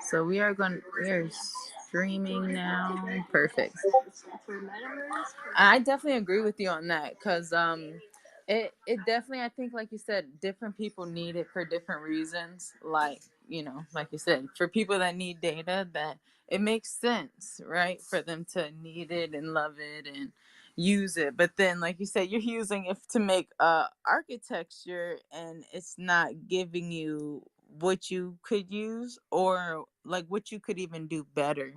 So we are streaming now. Perfect. I definitely agree with you on that because it definitely, I think, like you said, different people need it for different reasons. Like, like you said, for people that need data, that it makes sense, right, for them to need it and love it and use it. But then, like you said, you're using it to make architecture, and it's not giving you what you could use or like what you could even do better.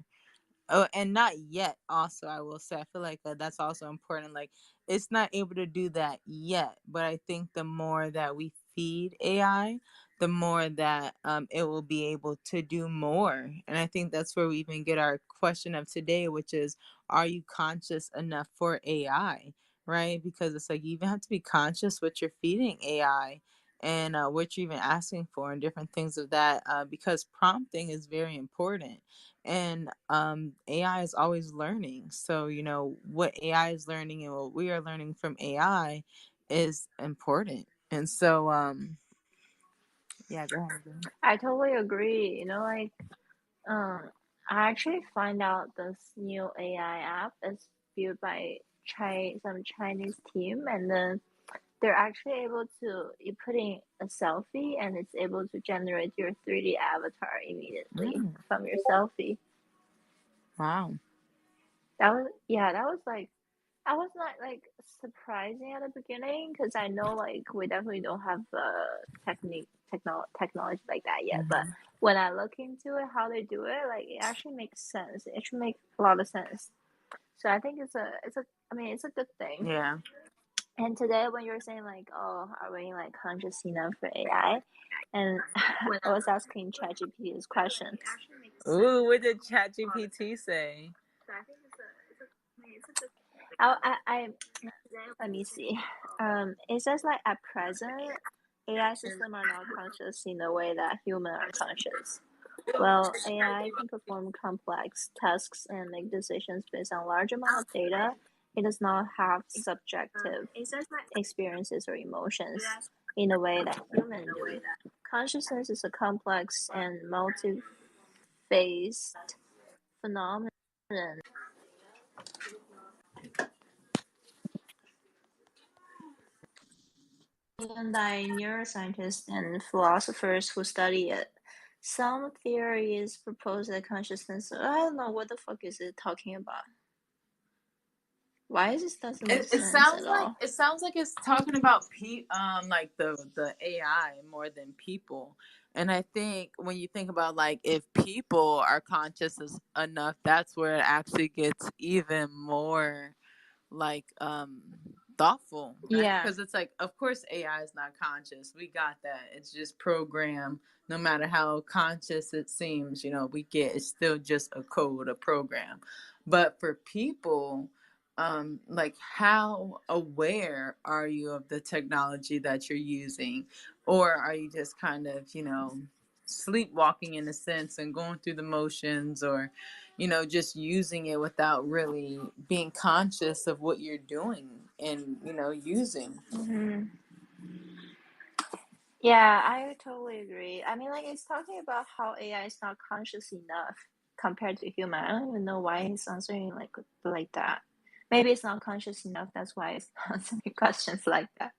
Oh, and not yet. Also, I will say, I feel like that's also important. Like, it's not able to do that yet, but I think the more that we feed AI, the more that it will be able to do more. And I think that's where we even get our question of today, which is, are you conscious enough for AI? Right? Because it's like you even have to be conscious what you're feeding AI and what you're even asking for and different things of that, because prompting is very important. And AI is always learning. So, what AI is learning and what we are learning from AI is important. And so, yeah, go ahead. I totally agree. Um, I actually find out this new AI app is built by some Chinese team, and then they're actually able to you put in a selfie, and it's able to generate your 3D avatar immediately Mm, from your selfie. wow. That was like I was not like surprising at the beginning because I know like we definitely don't have technology like that yet. But Hmm. when I look into it, how they do it, like it actually makes sense. It actually makes a lot of sense. So I think I mean it's a good thing. Yeah. And today when you're saying like, oh, are we like conscious enough for AI? And I was asking ChatGPT this question. Ooh, what did ChatGPT say? I let me see. It says like at present, AI systems are not conscious in the way that humans are conscious. Well, AI can perform complex tasks and make decisions based on large amount of data. It does not have subjective experiences or emotions in the way that humans do. Consciousness is a complex and multi-phased phenomenon. Even by neuroscientists and philosophers who study it. Some theories propose that consciousness. I don't know what the fuck is it talking about. Why this doesn't make It sense sounds at like all? it's talking about like the AI more than people. And I think when you think about like if people are conscious enough, that's where it actually gets even more like thoughtful, right? Yeah. Because it's like, of course AI is not conscious, we got that, it's just programmed. No matter how conscious it seems, we get, it's still just a code, a program. But for people, like, how aware are you of the technology that you're using? Or are you just kind of, sleepwalking in a sense and going through the motions, or just using it without really being conscious of what you're doing and, using. hmm Yeah, I totally agree. I mean, like, it's talking about how AI is not conscious enough compared to human. I don't even know why he's answering like that. Maybe it's not conscious enough. That's why it's answering questions like that.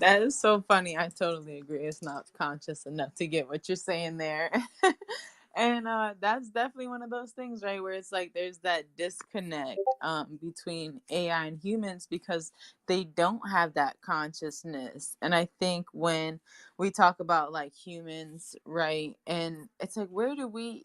That is so funny. I totally agree. It's not conscious enough to get what you're saying there. And that's definitely one of those things, right, where it's like there's that disconnect between AI and humans because they don't have that consciousness. And I think when we talk about like humans, right, and it's like, where do we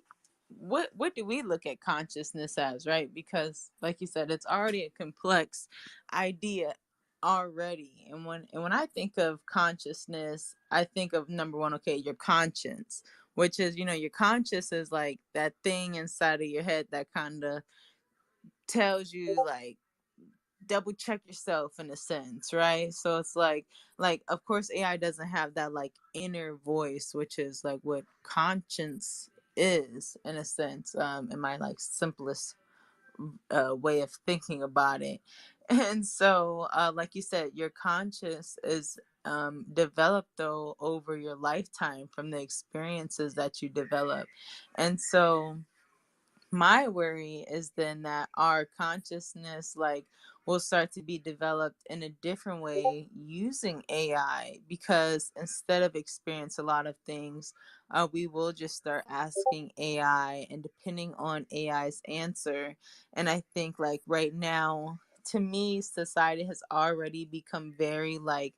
what do we look at consciousness as, right? Because like you said, it's already a complex idea already. And when I think of consciousness, I think of, number one, okay, your conscience, which is, your conscious is like that thing inside of your head that kind of tells you, like, double check yourself in a sense, right? So it's like of course AI doesn't have that like inner voice, which is like what conscience is in a sense, in my like simplest way of thinking about it. And so like you said, your conscious is develop though over your lifetime from the experiences that you develop. And so my worry is then that our consciousness like will start to be developed in a different way using AI, because instead of experience a lot of things, we will just start asking AI and depending on AI's answer. And I think like right now, to me, society has already become very like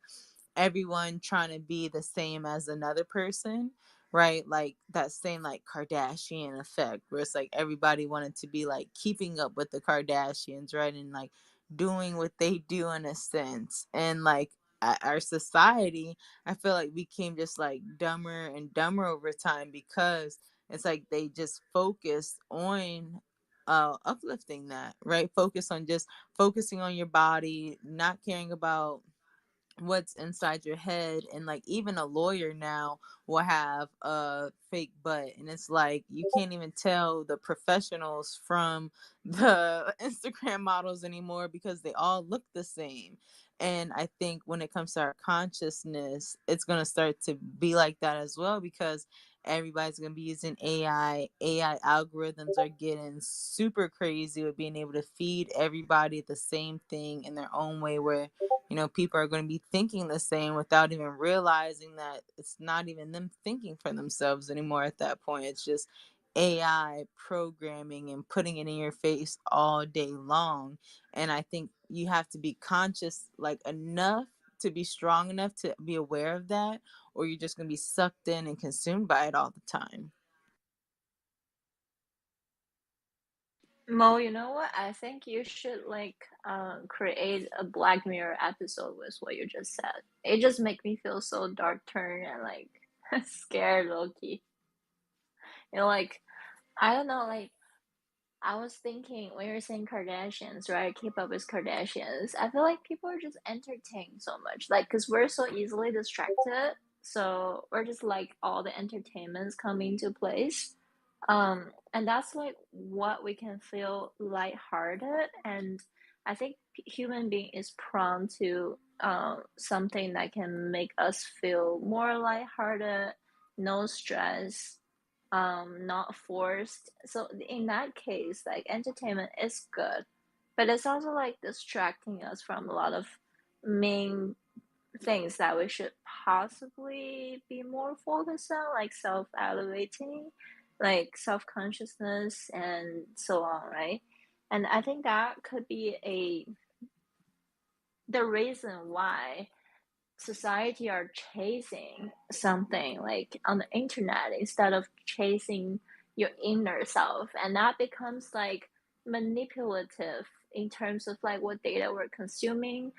everyone trying to be the same as another person, right? Like that same like Kardashian effect where it's like everybody wanted to be like keeping up with the Kardashians, right? And like doing what they do in a sense. And like our society, I feel like became just like dumber and dumber over time, because it's like they just focus on uplifting that, right? Focus on just focusing on your body, not caring about what's inside your head. And like even a lawyer now will have a fake butt, and it's like you can't even tell the professionals from the Instagram models anymore because they all look the same. And I think when it comes to our consciousness, it's going to start to be like that as well, because everybody's going to be using AI algorithms are getting super crazy with being able to feed everybody the same thing in their own way, where people are going to be thinking the same without even realizing that it's not even them thinking for themselves anymore at that point. It's just AI programming and putting it in your face all day long. And I think you have to be conscious, like enough to be strong enough to be aware of that, or you're just going to be sucked in and consumed by it all the time. Mo, you know what? I think you should create a Black Mirror episode with what you just said. It just make me feel so dark turn and like scared, Loki. Like I don't know, like I was thinking when you're saying Kardashians, right? Keep up with Kardashians. I feel like people are just entertained so much, like because we're so easily distracted. So we're just like all the entertainments come into place. And that's like what we can feel lighthearted. And I think human being is prone to something that can make us feel more lighthearted, no stress, not forced. So in that case, like entertainment is good, but it's also like distracting us from a lot of main things that we should possibly be more focused on, like self-elevating, like self-consciousness and so on, right? And I think that could be a the reason why society are chasing something like on the internet instead of chasing your inner self, and that becomes like manipulative in terms of like what data we're consuming,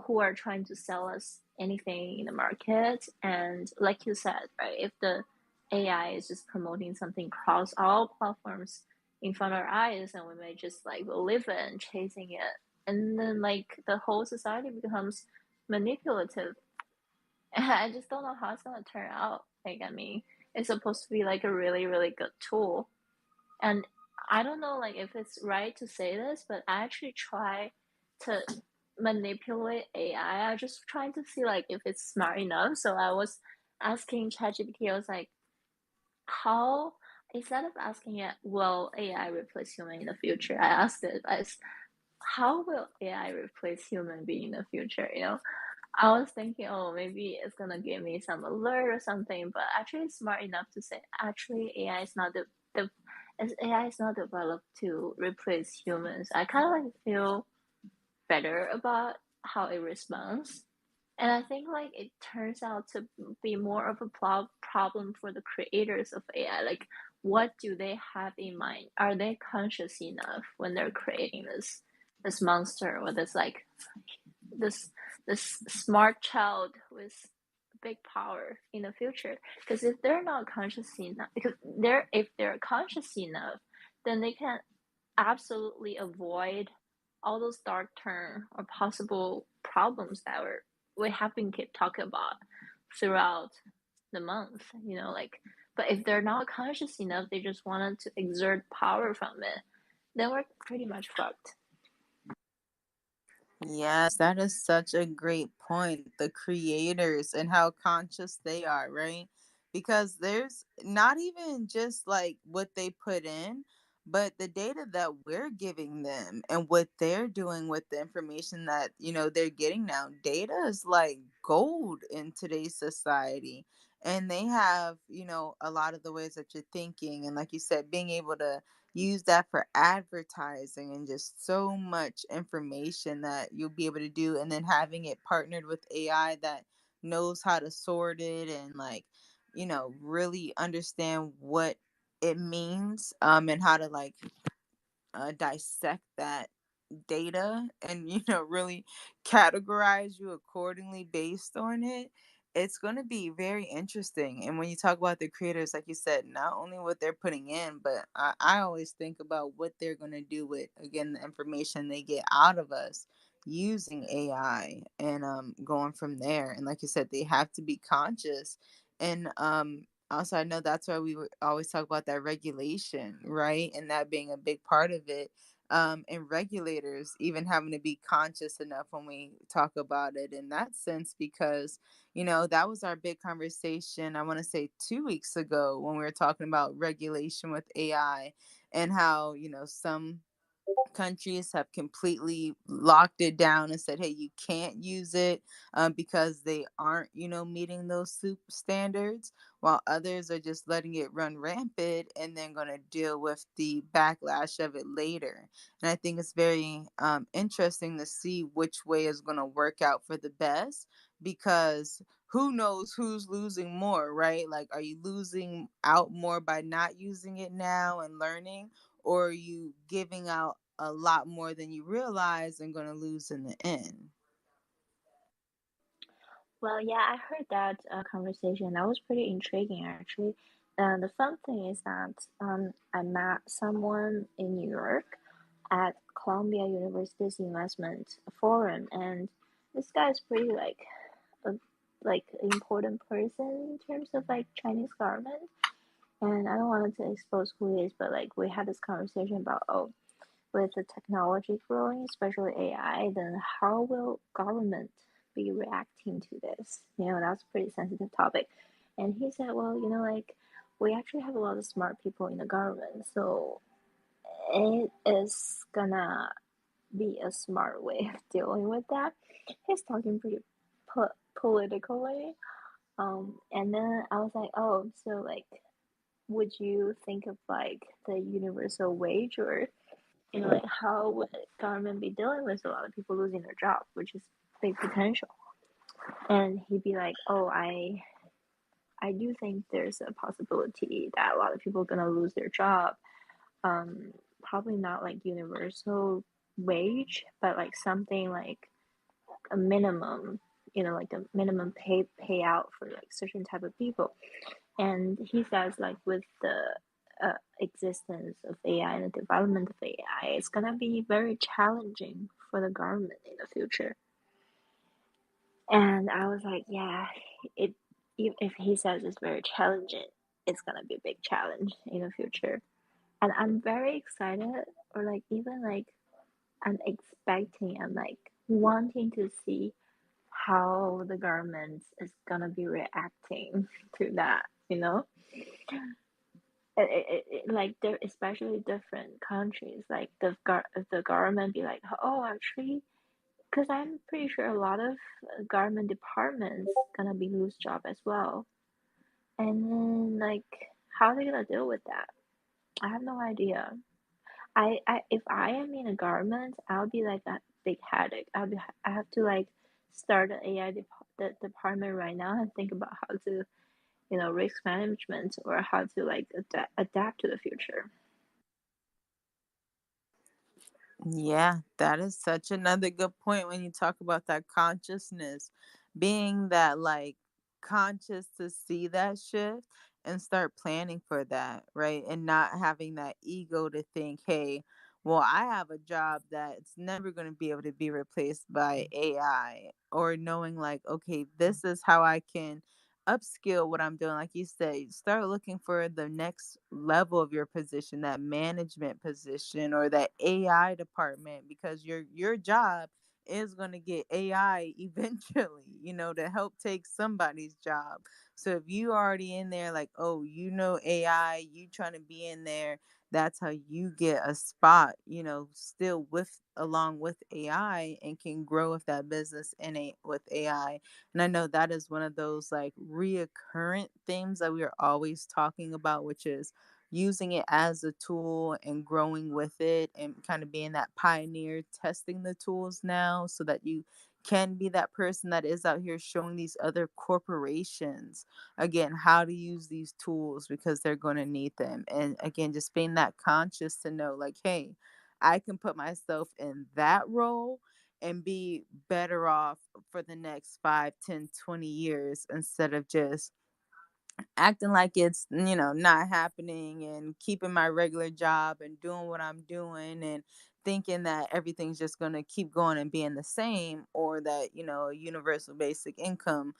who are trying to sell us anything in the market. And like you said, right, if the AI is just promoting something across all platforms in front of our eyes, and we may just like believe it and chasing it, and then like the whole society becomes manipulative. I just don't know how it's gonna turn out. Like, I mean, it's supposed to be like a really, really good tool. And I don't know like if it's right to say this, but I actually try to manipulate AI. I just trying to see like if it's smart enough. So I was asking ChatGPT, I was like, how instead of asking it, will AI replace human in the future? I asked it as how will AI replace human being in the future, you know? I was thinking, oh, maybe it's gonna give me some alert or something, but actually, it's smart enough to say, actually, AI is not the AI is not developed to replace humans. I kind of like feel better about how it responds, and I think like it turns out to be more of a problem for the creators of AI. Like, what do they have in mind? Are they conscious enough when they're creating this monster or this this smart child with big power in the future? Because if they're not conscious enough, because they're if they're conscious enough, then they can absolutely avoid all those dark turn or possible problems that we have been keep talking about throughout the month, you know, like. But if they're not conscious enough, they just wanted to exert power from it, then we're pretty much fucked. Yes, that is such a great point. The creators and how conscious they are, right? Because there's not even just like what they put in, but the data that we're giving them and what they're doing with the information that, they're getting now. Data is like gold in today's society. And they have, a lot of the ways that you're thinking. And like you said, being able to use that for advertising and just so much information that you'll be able to do, and then having it partnered with AI that knows how to sort it and like really understand what it means, and how to like dissect that data and really categorize you accordingly based on it. It's going to be very interesting. And when you talk about the creators, like you said, not only what they're putting in, but I always think about what they're going to do with, again, the information they get out of us using AI, and going from there. And like you said, they have to be conscious. And also, I know that's why we always talk about that regulation, right? And that being a big part of it, and regulators even having to be conscious enough when we talk about it in that sense, because that was our big conversation, I want to say 2 weeks ago, when we were talking about regulation with AI, and how some countries have completely locked it down and said, hey, you can't use it, because they aren't, meeting those soup standards, while others are just letting it run rampant and then going to deal with the backlash of it later. And I think it's very interesting to see which way is going to work out for the best, because who knows who's losing more, right? Like, are you losing out more by not using it now and learning, or are you giving out a lot more than you realize and going to lose in the end? Well, yeah, I heard that conversation. That was pretty intriguing, actually. The fun thing is that I met someone in New York at Columbia University's investment forum, and this guy is pretty a important person in terms of like Chinese government. And I don't want to expose who he is, but like we had this conversation about, oh, with the technology growing, especially AI, then how will government be reacting to this? That's a pretty sensitive topic. And he said, well, like we actually have a lot of smart people in the government, so it is gonna be a smart way of dealing with that. He's talking pretty politically. And then I was like, oh, so like, would you think of like the universal wage, or like how would government be dealing with a lot of people losing their job, which is big potential? And he'd be like, oh, I do think there's a possibility that a lot of people are gonna lose their job. Probably not like universal wage, but like something like a minimum, like a minimum payout for like certain type of people. And he says like with the existence of AI and the development of AI, it's gonna be very challenging for the government in the future. And I was like, yeah, it if he says it's very challenging, it's gonna be a big challenge in the future. And I'm very excited, or like even like I'm expecting and like wanting to see how the government is gonna be reacting to that, like they're especially different countries, like the government be like, oh, actually, because I'm pretty sure a lot of government departments gonna be lose job as well. And then like how are they gonna deal with that? I have no idea. I if I am in a government, I'll be like a big headache. I have to like start an AI the department right now and think about how to risk management, or how to like adapt to the future. Yeah, that is such another good point when you talk about that consciousness, being that like conscious to see that shift and start planning for that, right? And not having that ego to think, hey, well, I have a job that's never going to be able to be replaced by AI, or knowing like, okay, this is how I can upskill what I'm doing. Like you say, start looking for the next level of your position, that management position or that AI department, because your job is going to get AI eventually, to help take somebody's job. So if you already in there, like, oh, AI, you trying to be in there, that's how you get a spot, still along with AI, and can grow with that business with AI. And I know that is one of those like reoccurrent themes that we are always talking about, which is using it as a tool and growing with it, and kind of being that pioneer, testing the tools now so that you can be that person that is out here showing these other corporations, again, how to use these tools, because they're going to need them. And again, just being that conscious to know, like, hey, I can put myself in that role and be better off for the next 5, 10, 20 years, instead of just acting like it's not happening, and keeping my regular job and doing what I'm doing, and thinking that everything's just going to keep going and being the same, or that a universal basic income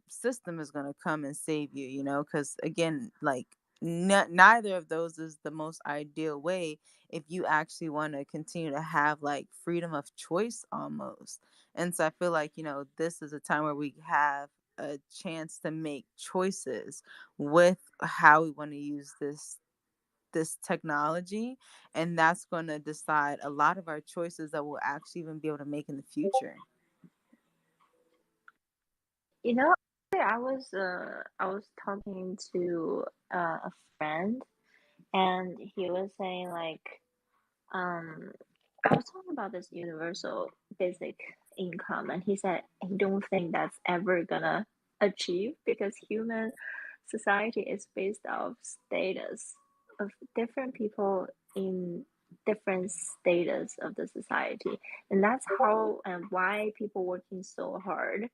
system is going to come and save you, because again, like, neither of those is the most ideal way if you actually want to continue to have like freedom of choice almost. And so I feel like this is a time where we have a chance to make choices with how we want to use this technology, and that's going to decide a lot of our choices that we'll actually even be able to make in the future. You know, I was talking to a friend, and he was saying like, um I was talking about this universal basic income, and he said he don't think that's ever gonna achieve because human society is based off status of different people in different status of the society, and that's how and why people working so hard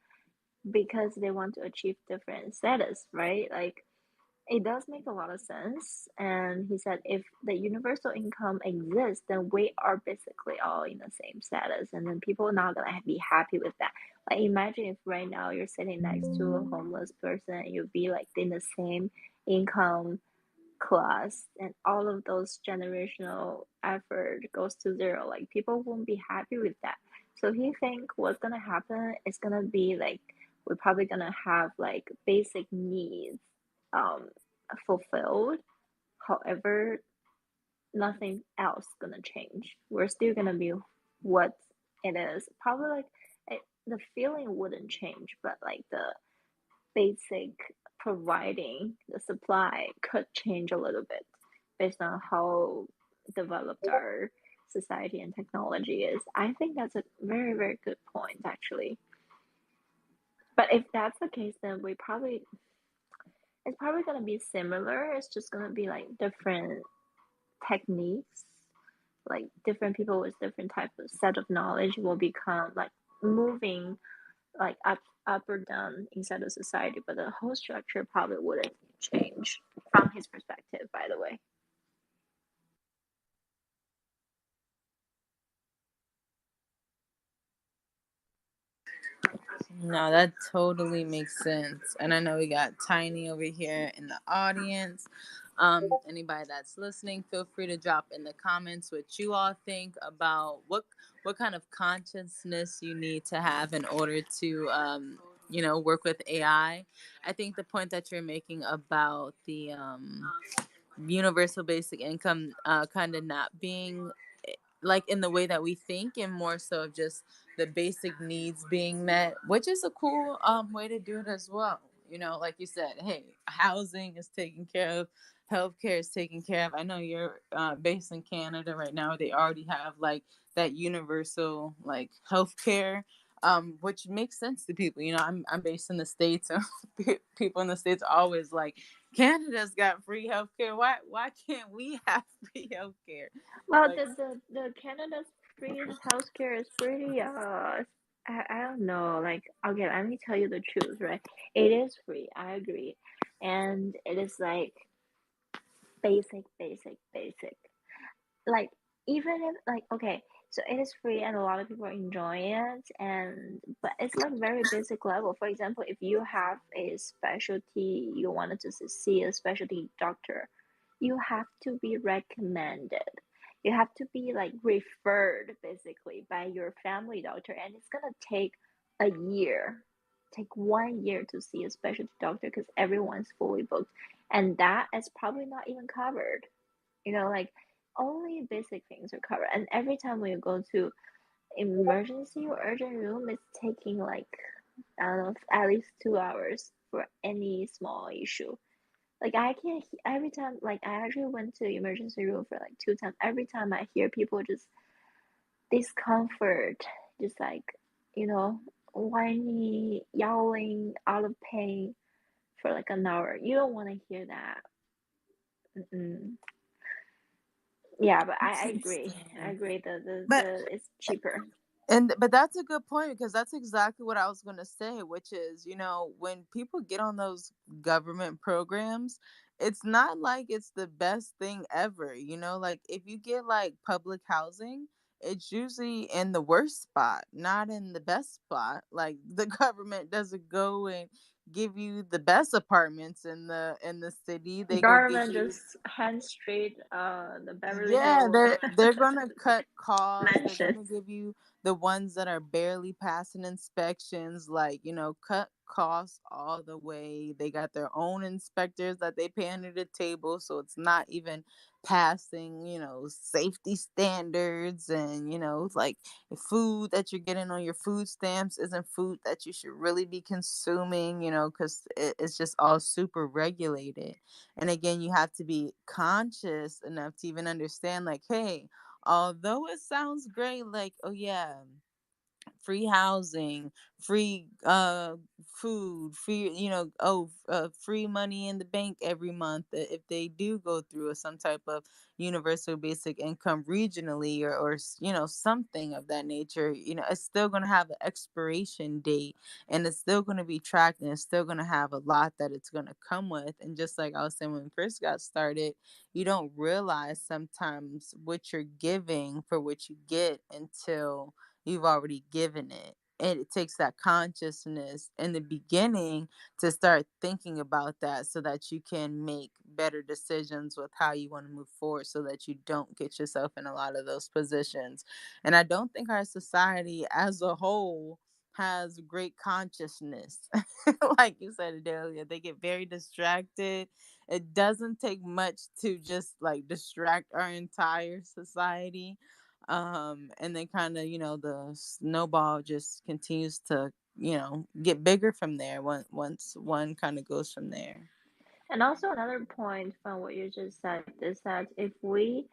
because they want to achieve different status, right? Like it does make a lot of sense. And he said if the universal income exists, then we are basically all in the same status. And then people are not going to be happy with that. Like imagine if right now you're sitting next to a homeless person and you'd be like in the same income class and all of those generational effort goes to zero. Like people won't be happy with that. So he think what's going to happen is going to be like we're probably going to have like basic needs um fulfilled. However, nothing else gonna change. We're still gonna be what it is. Probably like the feeling wouldn't change, but like the basic providing the supply could change a little bit based on how developed our society and technology is. I think that's a very, very good point actually. But if that's the case, then we probably it's probably gonna be similar. It's just gonna be like different techniques, like different people with different type of set of knowledge will become like moving like up or down inside of society, but the whole structure probably wouldn't change from his perspective, by the way. No, that totally makes sense. And I know we got Tiny over here in the audience. Anybody that's listening, feel free to drop in the comments what you all think about what kind of consciousness you need to have in order to work with AI. I think the point that you're making about the universal basic income kind of not being like in the way that we think, and more so of just the basic needs being met, which is a cool way to do it as well. Like you said, hey, housing is taken care of, healthcare is taken care of. I know you're based in Canada right now. They already have like that universal like healthcare, which makes sense to people. I'm based in the States, and people in the States are always like, Canada's got free healthcare. Why can't we have free healthcare? Well, Like, the Canada's free healthcare is pretty I don't know, like okay, let me tell you the truth, right? It is free, I agree. And it is like basic. Like even if like okay, so it is free and a lot of people enjoy it, and but it's like very basic level. For example, if you have a specialty, you wanted to see a specialty doctor, you have to be recommended. You have to be like referred basically by your family doctor, and it's gonna take a year, take 1 year to see a specialty doctor because everyone's fully booked, and that is probably not even covered. Like only basic things are covered, and every time we go to emergency or urgent room, it's taking like I don't know, at least 2 hours for any small issue. Like I can't every time like I actually went to emergency room for like 2 times. Every time I hear people just discomfort, just like, you know, whiny, yowling out of pain for like an hour. You don't want to hear that. Mm-mm. Yeah, but I agree. I Interesting. agree that But it's cheaper. but that's a good point because that's exactly what I was going to say, which is, when people get on those government programs, it's not like it's the best thing ever. Like if you get like public housing, it's usually in the worst spot, not in the best spot. Like the government doesn't go and give you the best apartments in the city. They go give Government you. just hand straight the Beverly Yeah, Hill they're gonna cut costs. They're gonna mansions. give you the ones that are barely passing inspections, like, cut costs all the way. They got their own inspectors that they pay under the table, so it's not even passing, safety standards. And like food that you're getting on your food stamps isn't food that you should really be consuming, because it's just all super regulated. And again, you have to be conscious enough to even understand, like, hey, although it sounds great, like, oh yeah, free housing, free food, free, free money in the bank every month, if they do go through some type of universal basic income regionally, or something of that nature. It's still going to have an expiration date, and it's still going to be tracked, and it's still going to have a lot that it's going to come with. And just like I was saying, when we first got started, you don't realize sometimes what you're giving for what you get until you've already given it. And it takes that consciousness in the beginning to start thinking about that, so that you can make better decisions with how you want to move forward, so that you don't get yourself in a lot of those positions. And I don't think our society as a whole has great consciousness. Like you said earlier, they get very distracted. It doesn't take much to just like distract our entire society. And then kind of, the snowball just continues to, get bigger from there, once one kind of goes from there. And also another point from what you just said is that if we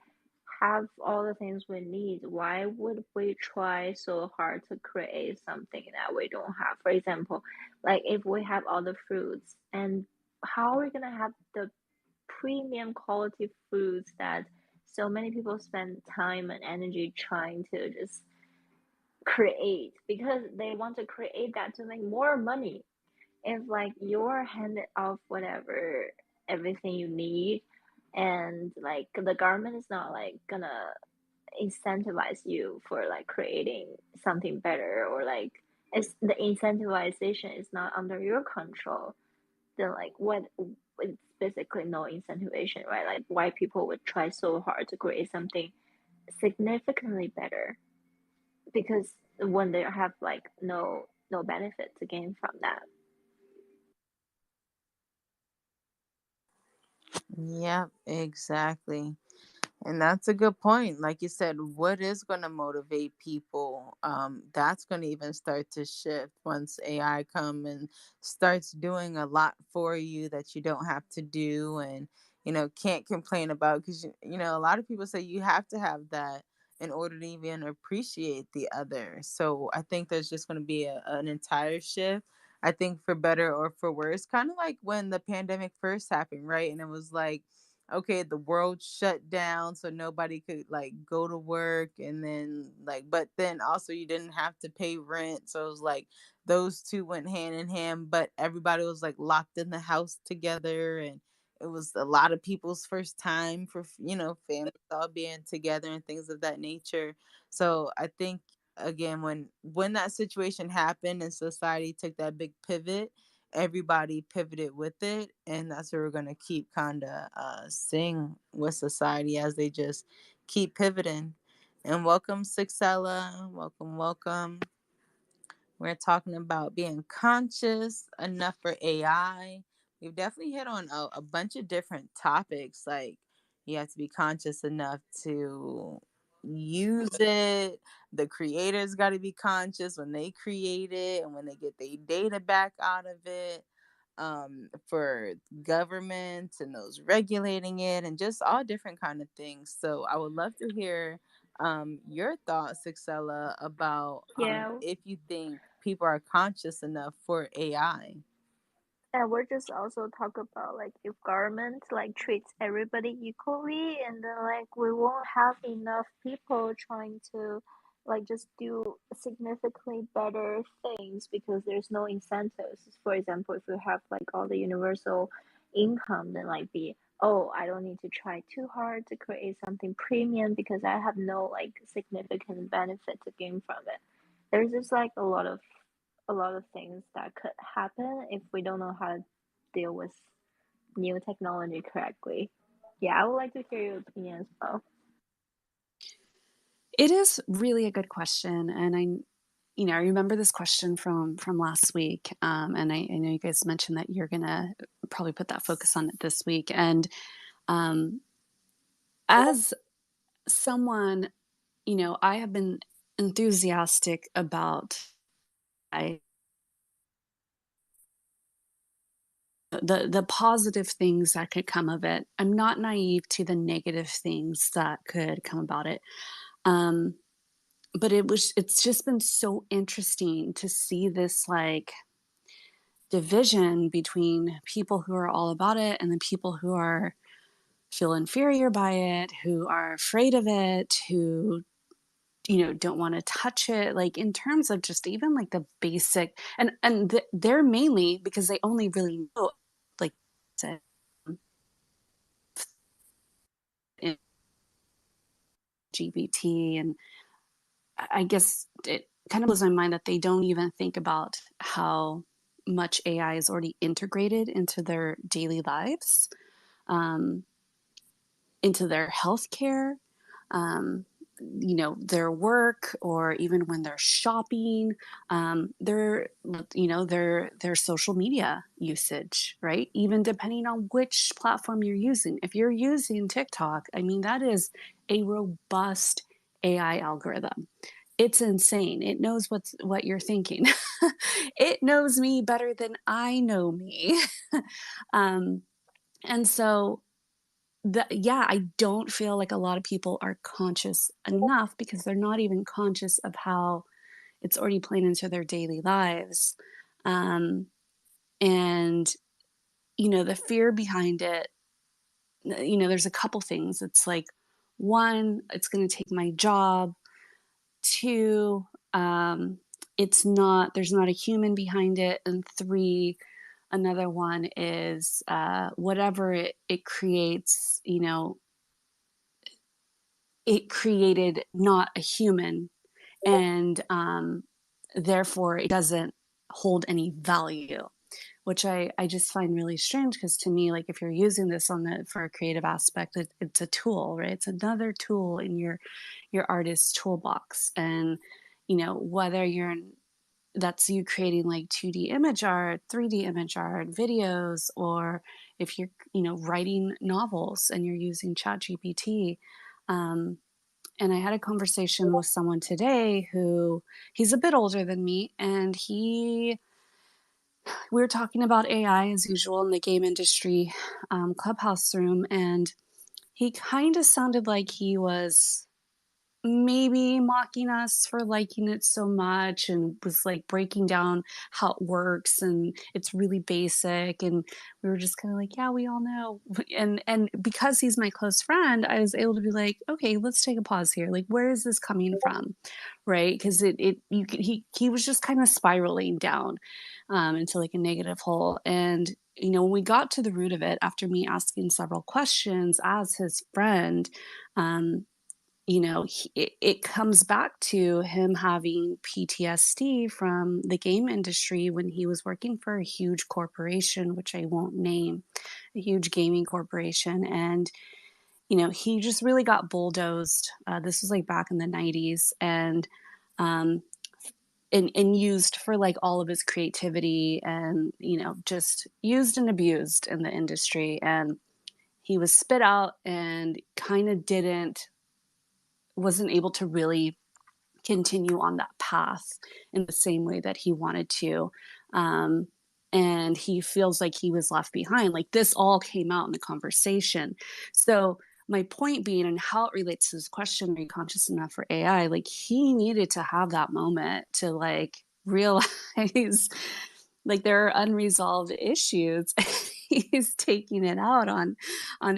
have all the things we need, why would we try so hard to create something that we don't have? For example, like if we have all the fruits, and how are we gonna have the premium quality foods that so many people spend time and energy trying to just create because they want to create that to make more money? If like you're handed off whatever everything you need, and like the government is not like gonna incentivize you for like creating something better, or like it's the incentivization is not under your control, then like what, it's basically no incentivization, right? Like why people would try so hard to create something significantly better, because when they have like no benefit to gain from that. Yeah, exactly. And that's a good point. Like you said, what is going to motivate people? That's going to even start to shift once AI come and starts doing a lot for you that you don't have to do, and can't complain about, because a lot of people say you have to have that in order to even appreciate the other. So I think there's just going to be an entire shift. I think for better or for worse, kind of like when the pandemic first happened, right? And it was like, okay, the world shut down, so nobody could like go to work. And then like, but then also you didn't have to pay rent, so it was like those two went hand in hand, but everybody was like locked in the house together. And it was a lot of people's first time for families all being together and things of that nature. So I think, again, when that situation happened and society took that big pivot, everybody pivoted with it. And that's what we're going to keep kind of seeing with society, as they just keep pivoting. And welcome, Sixella. Welcome, welcome. We're talking about being conscious enough for AI. We've definitely hit on a bunch of different topics. Like, you have to be conscious enough to use it. The creators got to be conscious when they create it and when they get their data back out of it. For governments and those regulating it, and just all different kind of things. So I would love to hear your thoughts, Excella, about Yeah, if you think people are conscious enough for AI. and we're just also talk about like if government like treats everybody equally, and then like we won't have enough people trying to like just do significantly better things because there's no incentives. For example, if we have like all the universal income, then like be, oh, I don't need to try too hard to create something premium because I have no like significant benefit to gain from it. There's just like a lot of things that could happen if we don't know how to deal with new technology correctly. Yeah, I would like to hear your opinion as well. It is really a good question, and I remember this question from last week, and I know you guys mentioned that you're gonna probably put that focus on it this week. And um, as someone, I have been enthusiastic about I, the positive things that could come of it. I'm not naive to the negative things that could come about it. Um, but it's just been so interesting to see this like division between people who are all about it and the people who are feel inferior by it, who are afraid of it, who don't want to touch it, like in terms of just even like the basic, they're mainly because they only really know like LGBT. And I guess it kind of blows my mind that they don't even think about how much AI is already integrated into their daily lives, um, into their healthcare, um, their work, or even when they're shopping, their social media usage, right? Even depending on which platform you're using. If you're using TikTok, I mean, that is a robust AI algorithm. It's insane. It knows what you're thinking. It knows me better than I know me. um, and so yeah, I don't feel like a lot of people are conscious enough because they're not even conscious of how it's already playing into their daily lives. Um, and, the fear behind it, there's a couple things. It's like, one, it's going to take my job. Two, there's not a human behind it. And three, another one is whatever it creates, it created not a human, and therefore it doesn't hold any value, which I just find really strange, because to me, like, if you're using this for a creative aspect, it's a tool, right? It's another tool in your artist's toolbox. And whether that's you creating like 2D image art, 3D image art, videos, or if you're writing novels and you're using ChatGPT. And I had a conversation with someone today who, he's a bit older than me, and we were talking about AI as usual in the game industry clubhouse room, and he kind of sounded like he was maybe mocking us for liking it so much, and was like breaking down how it works, and it's really basic. And we were just kind of like, yeah, we all know. And because he's my close friend, I was able to be like, okay, let's take a pause here, like, where is this coming from, right? Because he was just kind of spiraling down into like a negative hole. And when we got to the root of it, after me asking several questions as his friend, um, it comes back to him having PTSD from the game industry when he was working for a huge corporation, which I won't name, a huge gaming corporation. And he just really got bulldozed. This was like back in the 90s, um, and used for like all of his creativity, and just used and abused in the industry. And he was spit out and kind of wasn't able to really continue on that path in the same way that he wanted to. Um, and he feels like he was left behind. Like, this all came out in the conversation. So my point being, and how it relates to this question, are you conscious enough for AI? Like, he needed to have that moment to like realize like there are unresolved issues. He's taking it out on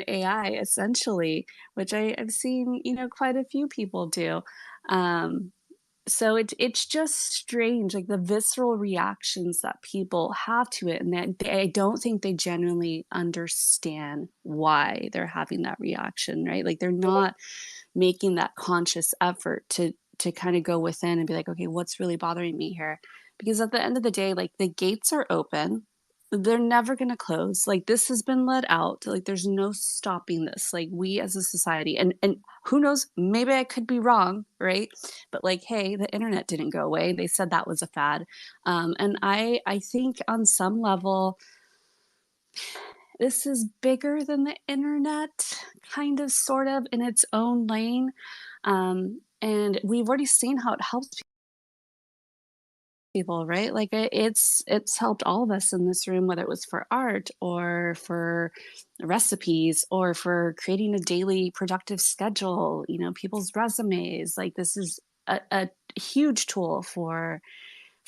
AI essentially, which I've seen, quite a few people do. Um, so it's just strange, like the visceral reactions that people have to it, and that I don't think they genuinely understand why they're having that reaction, right? Like, they're not making that conscious effort to kind of go within and be like, okay, what's really bothering me here? Because at the end of the day, like, the gates are open. They're never going to close. Like, this has been let out. Like, there's no stopping this. Like, we as a society, and who knows, maybe I could be wrong, right? But like, hey, the internet didn't go away. They said that was a fad. And I think on some level, this is bigger than the internet, kind of, sort of, in its own lane. And we've already seen how it helps people, right? Like, it's helped all of us in this room, whether it was for art or for recipes or for creating a daily productive schedule, people's resumes. Like, this is a huge tool for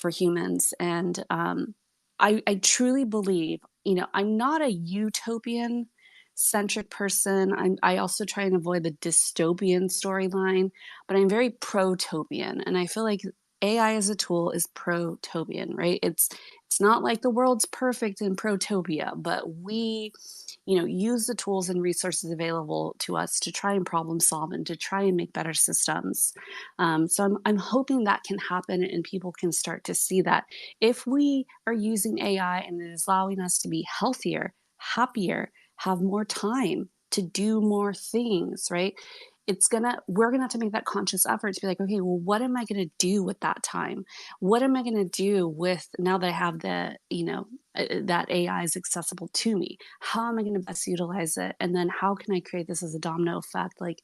humans. And I truly believe, I'm not a utopian centric person. I also try and avoid the dystopian storyline, but I'm very pro-topian. And I feel like AI as a tool is pro-topian, right? It's not like the world's perfect in protopia, but we, use the tools and resources available to us to try and problem solve and to try and make better systems. So I'm hoping that can happen, and people can start to see that if we are using AI and it is allowing us to be healthier, happier, have more time to do more things, right? We're gonna have to make that conscious effort to be like, okay, well, what am I gonna do with that time? What am I gonna do with, now that I have that AI is accessible to me? How am I gonna best utilize it? And then how can I create this as a domino effect, like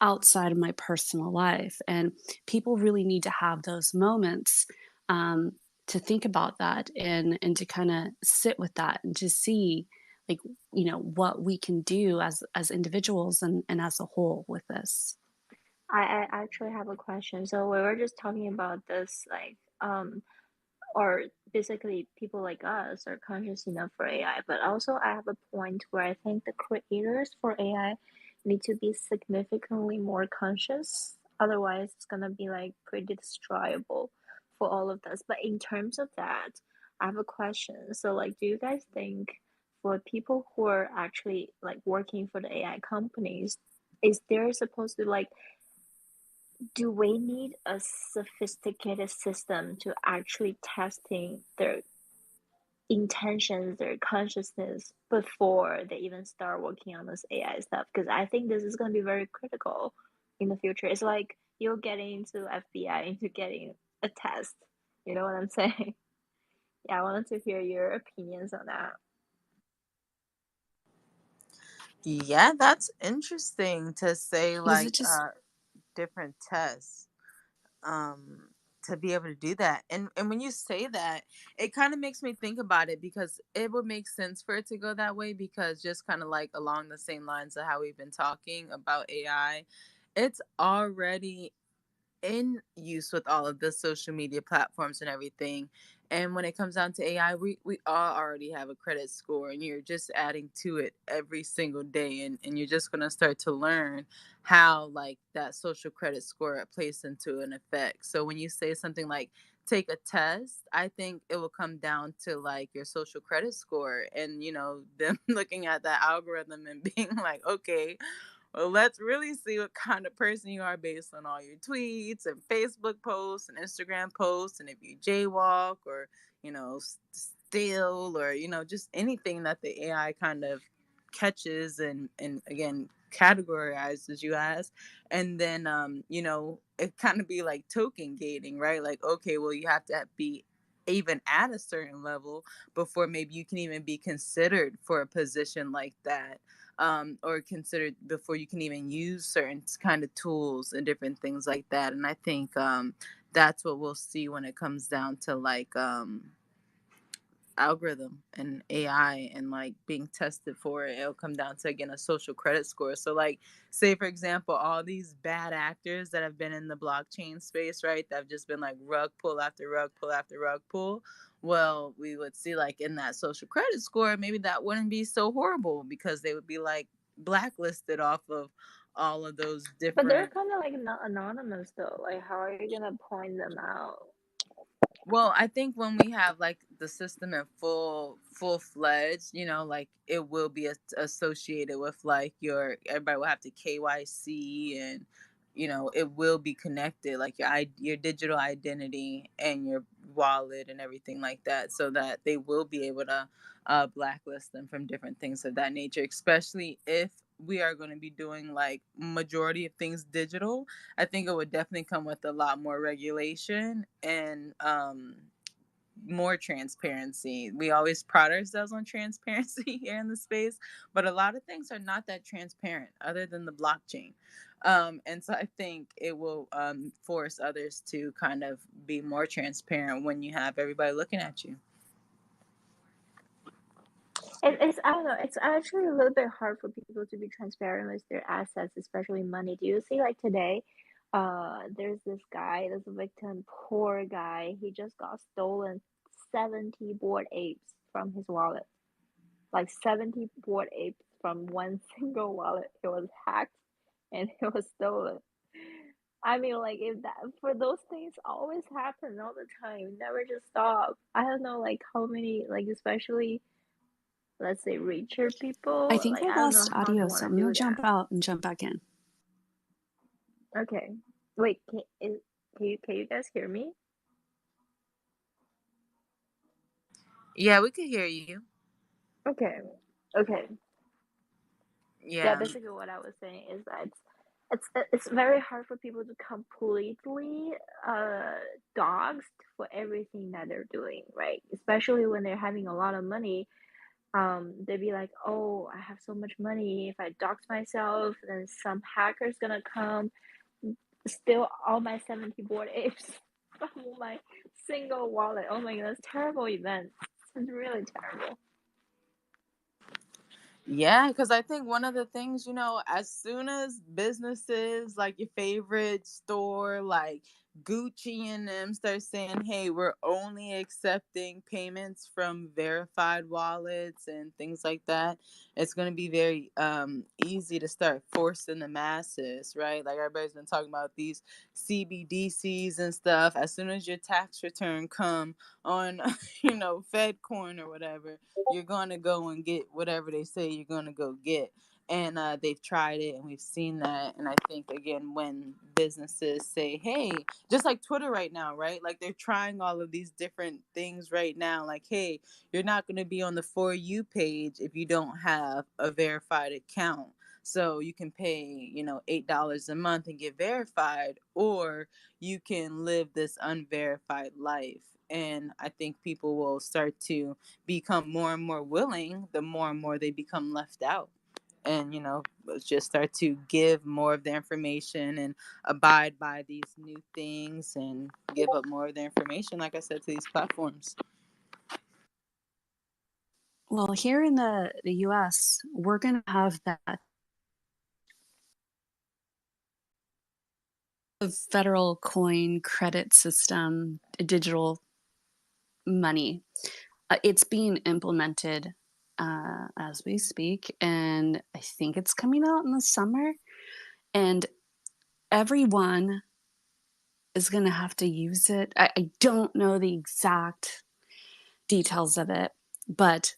outside of my personal life? And people really need to have those moments, to think about that, and to kind of sit with that and to see, like, what we can do as individuals and as a whole with this. I actually have a question. So we were just talking about this, like, or basically people like us are conscious enough for AI, but also I have a point where I think the creators for AI need to be significantly more conscious. Otherwise, it's gonna be like pretty destroyable for all of us. But in terms of that, I have a question. So, like, do you guys think for people who are actually like working for the AI companies, is there supposed to like do we need a sophisticated system to actually testing their intentions, their consciousness before they even start working on this AI stuff? Because I think this is going to be very critical in the future. It's like you're getting into FBI into getting a test. You know what I'm saying? Yeah, I wanted to hear your opinions on that. Yeah, that's interesting to say, Because like, it just different tests, um to be able to do that. And when you say that, it kind of makes me think about it, because it would make sense for it to go that way, because just kind of like along the same lines of how we've been talking about AI, it's already in use with all of the social media platforms and everything. And when it comes down to AI, we all already have a credit score, and you're just adding to it every single day. And you're just going to start to learn how, like, that social credit score plays into an effect. So when you say something like take a test, I think it will come down to like your social credit score, and, them looking at that algorithm and being like, okay, well, let's really see what kind of person you are based on all your tweets and Facebook posts and Instagram posts, and if you jaywalk or, steal, or, just anything that the AI kind of catches and again categorizes you as. And then it kind of be like token gating, right? Like, okay, well, you have to be even at a certain level before maybe you can even be considered for a position like that, or considered before you can even use certain kind of tools and different things like that. And I think that's what we'll see when it comes down to like algorithm and AI and like being tested for it. It'll come down to, again, a social credit score. So like, say for example, all these bad actors that have been in the blockchain space, right? That have just been like rug pull after rug pull after rug pull. Well, we would see like in that social credit score, maybe that wouldn't be so horrible because they would be like blacklisted off of all of those But they're different. kind of like not anonymous though. Like, how are you gonna point them out? Well, I think when we have like the system in full fledged, like it will be associated with like your everybody will have to KYC, and it will be connected, like your digital identity and your wallet and everything like that, so that they will be able to blacklist them from different things of that nature, especially if we are going to be doing like majority of things digital. I think it would definitely come with a lot more regulation and more transparency. We always pride ourselves on transparency here in the space, but a lot of things are not that transparent other than the blockchain. And so I think it will force others to kind of be more transparent when you have everybody looking at you. It's I don't know. It's actually a little bit hard for people to be transparent with their assets, especially money. Do you see like today? There's this guy, this victim, poor guy. He just got stolen 70 bored apes from his wallet. Like 70 bored apes from one single wallet. It was hacked and it was stolen. I mean, like if that for those things always happen all the time, never just stop. I don't know, like how many, like especially let's say richer I people, think like we I don't know lost how they audio, want so to I'm gonna do jump that. out and jump back in. Okay, wait, can you guys hear me? Yeah, we could hear you. Okay, okay. Yeah, Yeah. basically what I was saying is that it's very hard for people to completely uh doxed for everything that they're doing, right? Especially when they're having a lot of money. They'd be like, oh, I have so much money. If I dox myself, then some hacker's gonna come steal all my 70 board apes from my single wallet. Oh my god, that's terrible event. It's really terrible. Yeah, because I think one of the things, as soon as businesses like your favorite store, like Gucci and them, start saying, hey, we're only accepting payments from verified wallets and things like that, it's going to be very easy to start forcing the masses, right? Like everybody's been talking about these CBDCs and stuff. As soon as your tax return come on, Fed coin or whatever, you're going to go and get whatever they say you're going to go get. And they've tried it and we've seen that. And I think, again, when businesses say, hey, just like Twitter right now, right? Like they're trying all of these different things right now. Like, hey, you're not going to be on the For You page if you don't have a verified account. So you can pay, $8 a month and get verified, or you can live this unverified life. And I think people will start to become more and more willing the more and more they become left out, and just start to give more of their information and abide by these new things and give up more of their information, like I said, to these platforms. Well, here in the US, we're going to have that federal coin credit system, digital money. It's being implemented as we speak, and I think it's coming out in the summer. And everyone is going to have to use it. I don't know the exact details of it, but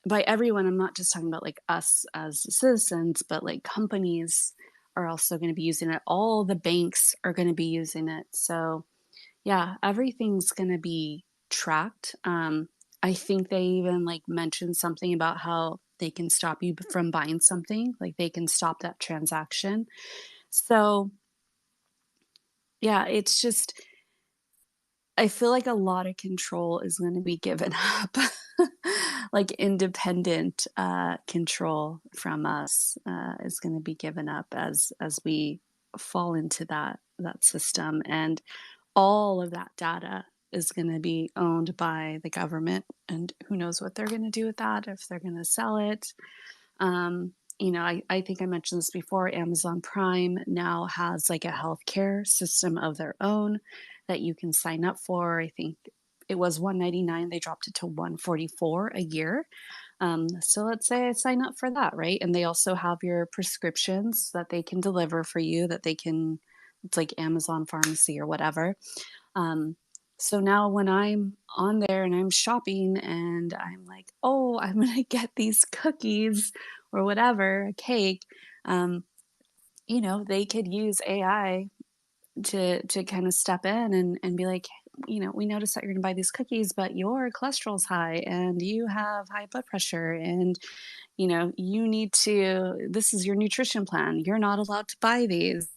by everyone, I'm not just talking about like us as citizens, but like companies are also going to be using it. All the banks are going to be using it. So yeah, everything's going to be tracked. I think they even like mentioned something about how They can stop you from buying something, like they can stop that transaction. So, yeah, it's just, I feel like a lot of control is going to be given up. Like independent control from us is going to be given up as we fall into that system, and all of that data is going to be owned by the government, and who knows what they're going to do with that, if they're going to sell it. I think I mentioned this before. Amazon Prime now has like a healthcare system of their own that you can sign up for. I think it was $199. They dropped it to $144 a year. So let's say I sign up for that, right? And they also have your prescriptions that they can deliver for you, it's like Amazon Pharmacy or whatever. So now when I'm on there and I'm shopping and I'm like, oh, I'm going to get these cookies or whatever, a cake, they could use AI to kind of step in and be like, we noticed that you're going to buy these cookies, but your cholesterol's high and you have high blood pressure and, you need this is your nutrition plan. You're not allowed to buy these,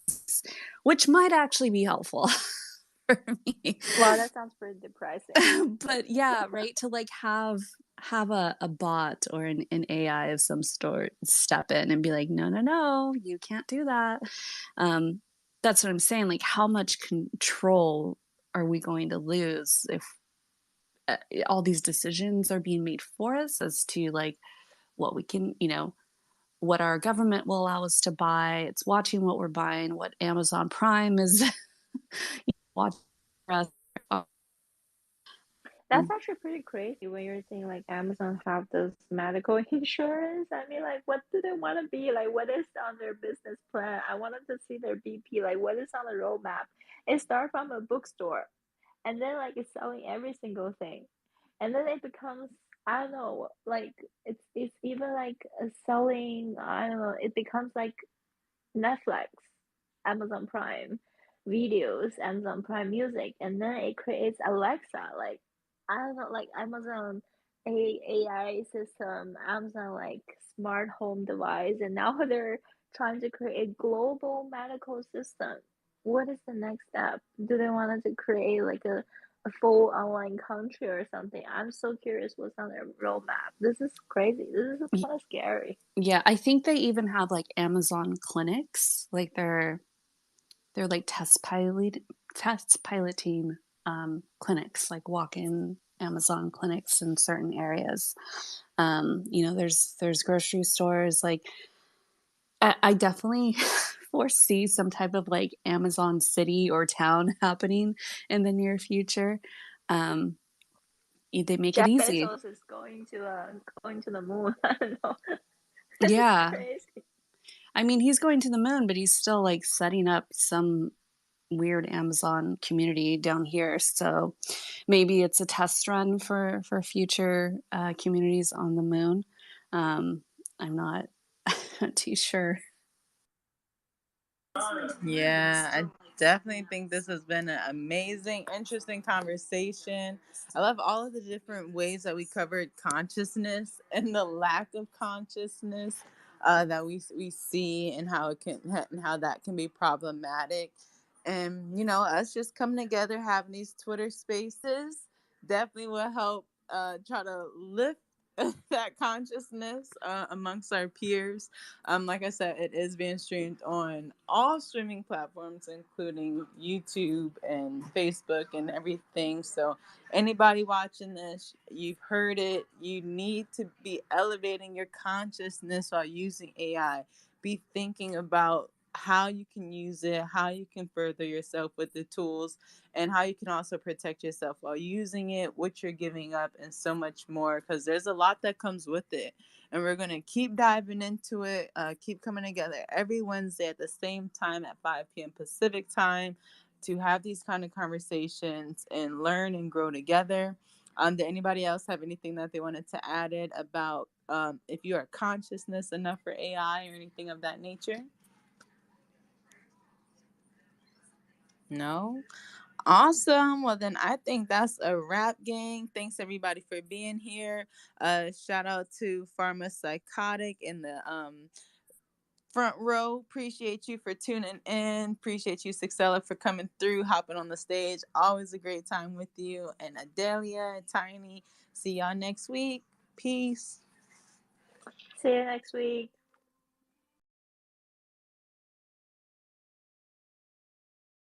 which might actually be helpful. For me. Wow, that sounds pretty depressing. But yeah, right, to like have a bot or an AI of some sort step in and be like, no, you can't do that. That's what I'm saying. Like, how much control are we going to lose if all these decisions are being made for us as to like what we can, what our government will allow us to buy? It's watching what we're buying, what Amazon Prime is watching us. That's actually pretty crazy when you're saying like Amazon have this medical insurance. I mean, like, what do they want to be? Like, what is on their business plan? I wanted to see their BP. Like, what is on the roadmap? It starts from a bookstore, and then like it's selling every single thing, and then it becomes, I don't know, like it's even like selling. I don't know. It becomes like Netflix, Amazon Prime videos, Amazon Prime Music, and then it creates Alexa. Like, I don't know, like Amazon AI system, Amazon like smart home device, and now they're trying to create a global medical system. What is the next step? Do they want to create like a full online country or something? I'm so curious what's on their roadmap. This is crazy. This is kind of scary. Yeah, I think they even have like Amazon clinics, like they're like test piloting clinics, like walk-in Amazon clinics in certain areas. There's grocery stores. Like I definitely foresee some type of like Amazon city or town happening in the near future. They make it Jeff easy. Bezos is going to the moon. I don't know. This is Yeah. crazy. I mean, he's going to the moon, but he's still like setting up some weird Amazon community down here. So maybe it's a test run for future communities on the moon. I'm not too sure. Yeah, I definitely think this has been an amazing, interesting conversation. I love all of the different ways that we covered consciousness and the lack of consciousness that we see, and how that can be problematic. And us just coming together, having these Twitter spaces, definitely will help try to lift that consciousness amongst our peers. Like I said, it is being streamed on all streaming platforms, including YouTube and Facebook and everything. So anybody watching this, you've heard it. You need to be elevating your consciousness while using AI. Be thinking about how you can use it, how you can further yourself with the tools, and how you can also protect yourself while using it, what you're giving up, and so much more, because there's a lot that comes with it. And we're going to keep diving into it, keep coming together every Wednesday at the same time at 5 p.m. Pacific time to have these kind of conversations and learn and grow together. Did anybody else have anything that they wanted to add about if you are consciousness enough for AI or anything of that nature? No? Awesome. Well, then I think that's a wrap, gang. Thanks everybody for being here. Shout out to Pharma Psychotic in the front row. Appreciate you for tuning in. Appreciate you, Sixella, for coming through, hopping on the stage. Always a great time with you. And Adelia, Tiny. See y'all next week. Peace. See you next week.